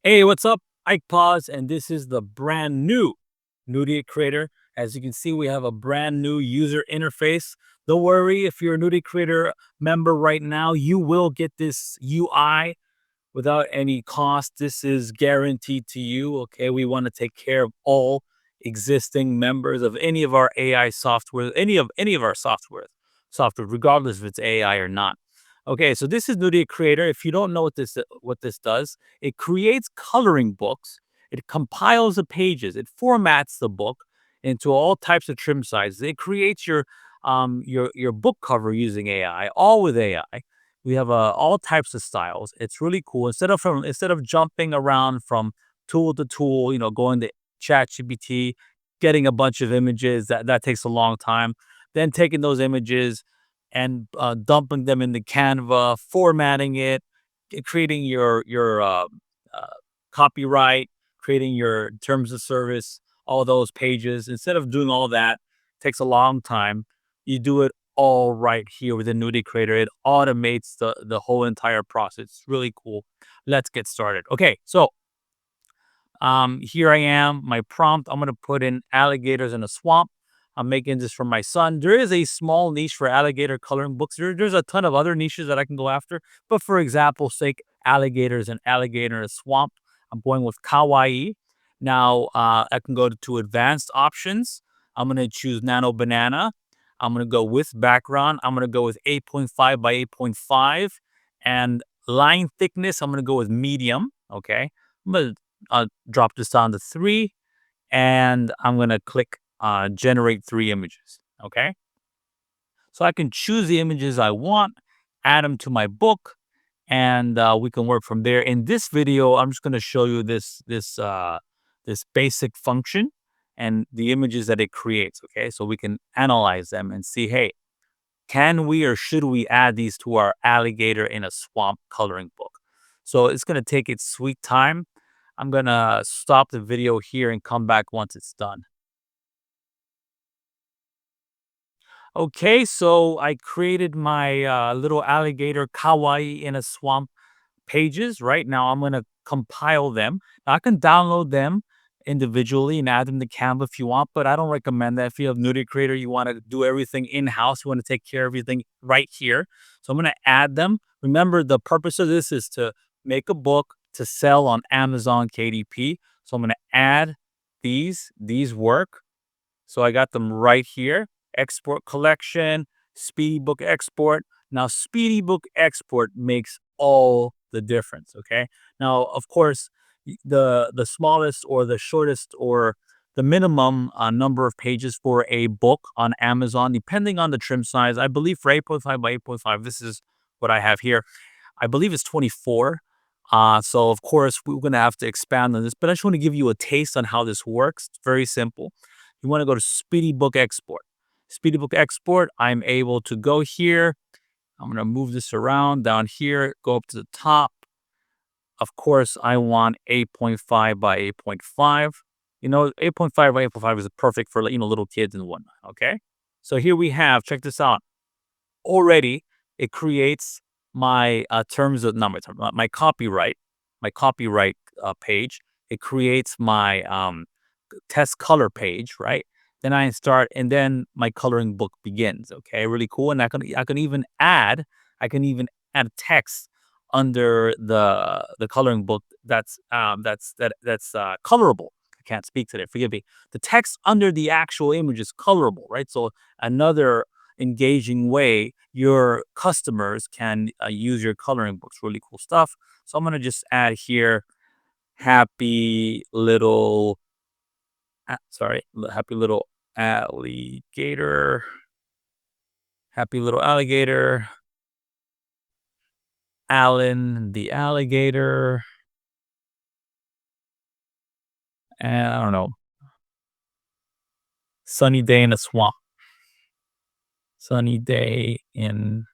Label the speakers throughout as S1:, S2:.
S1: Hey, what's up? Ike Pause, and this is the brand new Nurie Creator. As you can see, we have a brand new user interface. Don't worry, if you're a Nurie Creator member right now, you will get this UI without any cost. This is guaranteed to you. Okay, we want to take care of all existing members of any of our AI software, any of our software, regardless if it's AI or not. Okay, so this is Nudia Creator. If you don't know what this does, it creates coloring books. It compiles the pages. It formats the book into all types of trim sizes. It creates your book cover using AI, all with AI. We have all types of styles. It's really cool. Instead of jumping around from tool to tool, going to ChatGPT, getting a bunch of images that takes a long time. Then taking those images and dumping them into Canva, formatting it, creating your uh, copyright, creating your terms of service, all those pages. Instead of doing all that, takes a long time. You do it all right here within Nudie Creator. It automates the whole entire process. It's really cool. Let's get started. Okay, so here I am. My prompt. I'm gonna put in alligators in a swamp. I'm making this for my son. There is a small niche for alligator coloring books. There's a ton of other niches that I can go after. But for example's sake, alligators and alligator in a swamp. I'm going with Kawaii. Now I can go to advanced options. I'm gonna choose nano banana. I'm gonna go with background. I'm gonna go with 8.5 by 8.5 and line thickness. I'm gonna go with medium. Okay. I'm gonna drop this down to 3, and I'm going to click generate 3 images. Okay. So I can choose the images I want, add them to my book, and we can work from there. In this video, I'm just going to show you this basic function and the images that it creates. Okay. So we can analyze them and see, hey, can we or should we add these to our alligator in a swamp coloring book? So it's going to take its sweet time. I'm going to stop the video here and come back once it's done. Okay, so I created my little alligator kawaii in a swamp pages. Right now, I'm going to compile them. Now, I can download them individually and add them to Canva if you want, but I don't recommend that. If you have Nurie Creator, you want to do everything in house, you want to take care of everything right here. So I'm going to add them. Remember, the purpose of this is to make a book to sell on Amazon KDP. So I'm going to add these work. So I got them right here. Export collection, Speedy Book Export. Now, Speedy Book Export makes all the difference. Okay. Now, of course, the smallest or the shortest or the minimum number of pages for a book on Amazon, depending on the trim size, I believe for 8.5 by 8.5, this is what I have here. I believe it's 24. So of course we're gonna have to expand on this, but I just want to give you a taste on how this works. It's very simple. You want to go to Speedy Book Export. Speedy Book Export, I'm able to go here. I'm going to move this around down here, go up to the top. Of course, I want 8.5 by 8.5. 8.5 by 8.5 is perfect for, little kids and whatnot. Okay. So here we have, check this out. Already, it creates my terms of, not my term, my copyright page. It creates my test color page, right? Then and then my coloring book begins. Okay, really cool. And I can even add text under the coloring book that's colorable. I can't speak today. Forgive me. The text under the actual image is colorable, right? So another engaging way your customers can use your coloring books. Really cool stuff. So I'm gonna just add here happy little happy little alligator. Happy little alligator. Alan the alligator. And I don't know. Sunny day in a swamp. Sunny day in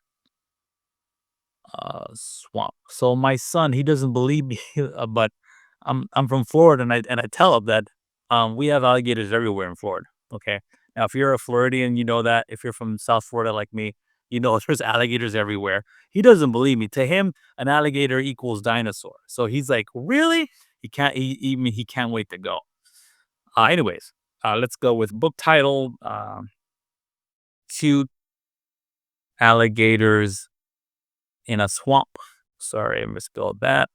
S1: a swamp. So my son, he doesn't believe me, but I'm from Florida, and I tell him that we have alligators everywhere in Florida. Okay. Now, if you're a Floridian, you know that. If you're from South Florida like me, you know there's alligators everywhere. He doesn't believe me. To him, an alligator equals dinosaur. So he's like, really? He can't wait to go. Anyways, let's go with book title. Cute alligators in a swamp. Sorry, I misspelled that.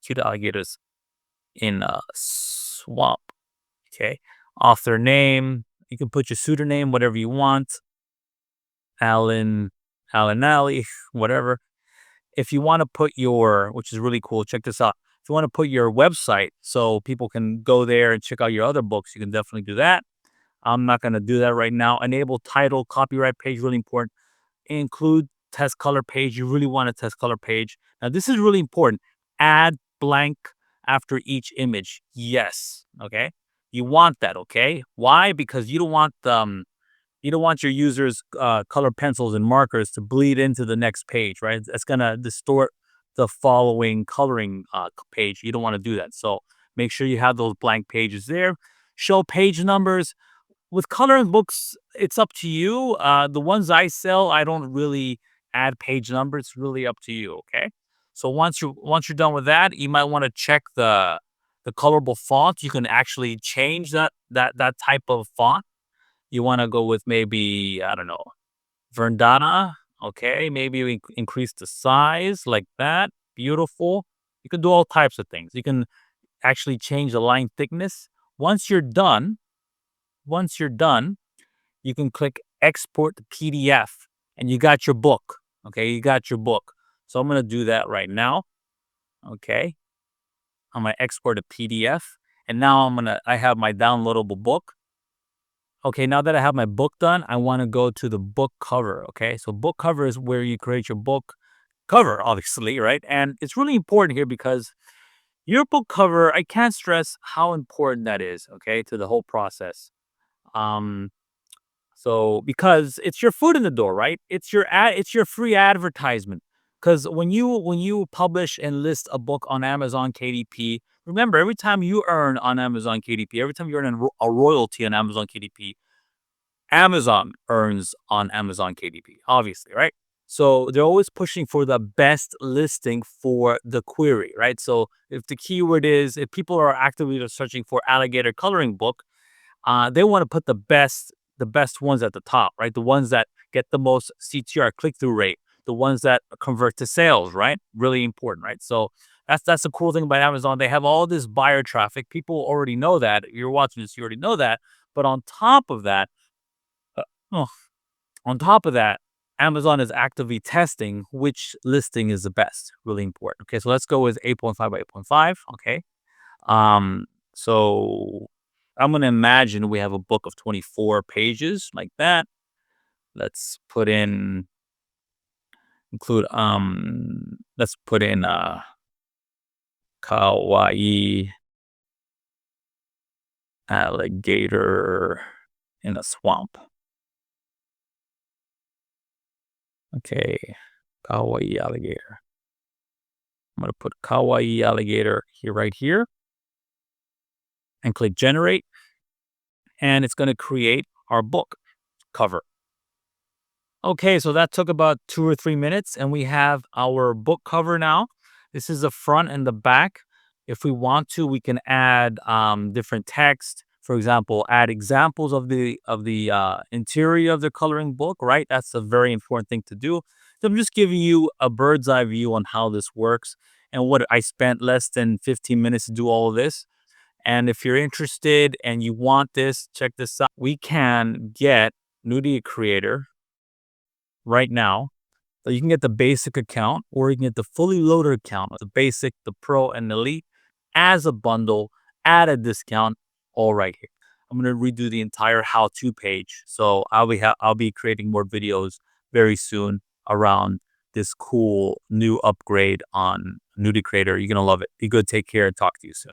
S1: Cute alligators in a swamp. Okay. Author name. You can put your pseudonym, whatever you want. Alan, Alan Alley, whatever. If you want to put your, which is really cool, check this out. If you want to put your website so people can go there and check out your other books, you can definitely do that. I'm not going to do that right now. Enable title, copyright page, really important. Include test color page. You really want a test color page. Now, this is really important. Add blank after each image. Yes. Okay. You want that. Okay. Why? Because you don't want your users' color pencils and markers to bleed into the next page, right? That's gonna distort the following coloring page. You don't want to do that. So make sure you have those blank pages there. Show page numbers. With coloring books, it's up to you. The ones I sell, I don't really add page numbers. It's really up to you. Okay. So once you're done with that, you might want to check the colorable font. You can actually change that type of font. You want to go with maybe, I don't know, Verdana. Okay, maybe we increase the size like that. Beautiful. You can do all types of things. You can actually change the line thickness. Once you're done, once you're done, you can click export to PDF and you got your book. Okay, you got your book. So I'm going to do that right now. Okay, I'm going to export a PDF and now I have my downloadable book. Okay, now that I have my book done, I want to go to the book cover. Okay, so book cover is where you create your book cover, obviously, right? And it's really important here because your book cover, I can't stress how important that is, okay, to the whole process. Um, so because it's your foot in the door, right? It's your free advertisement. Because when you publish and list a book on Amazon KDP, remember every time you earn on Amazon KDP, every time you earn a royalty on Amazon KDP, Amazon earns on Amazon KDP, obviously, right? So they're always pushing for the best listing for the query, right? So if the keyword is, if people are actively searching for alligator coloring book, they want to put the best ones at the top, right? The ones that get the most CTR click through rate, the ones that convert to sales, right? Really important, right? So that's the cool thing about Amazon. They have all this buyer traffic. People already know that. If you're watching this, you already know that. But uh, oh, on top of that, Amazon is actively testing which listing is the best. Really important. Okay, so let's go with 8.5 by 8.5. Okay. So I'm gonna imagine we have a book of 24 pages like that. Let's put in let's put in Kawaii Alligator in a swamp. Okay. Kawaii Alligator. I'm gonna put Kawaii Alligator here right here and click generate. And it's gonna create our book cover. Okay, so that took about 2 or 3 minutes, and we have our book cover now. This is the front and the back. If we want to, we can add different text. For example, add examples of the interior of the coloring book. Right, that's a very important thing to do. So I'm just giving you a bird's eye view on how this works and what I spent less than 15 minutes to do all of this. And if you're interested and you want this, check this out. We can get Nurie Creator right now. So you can get the basic account or you can get the fully loaded account, the basic, the pro, and the elite as a bundle at a discount, all right here. I'm gonna redo the entire how-to page. So I'll be creating more videos very soon around this cool new upgrade on Nurie Creator. You're gonna love it. Be good, take care, and talk to you soon.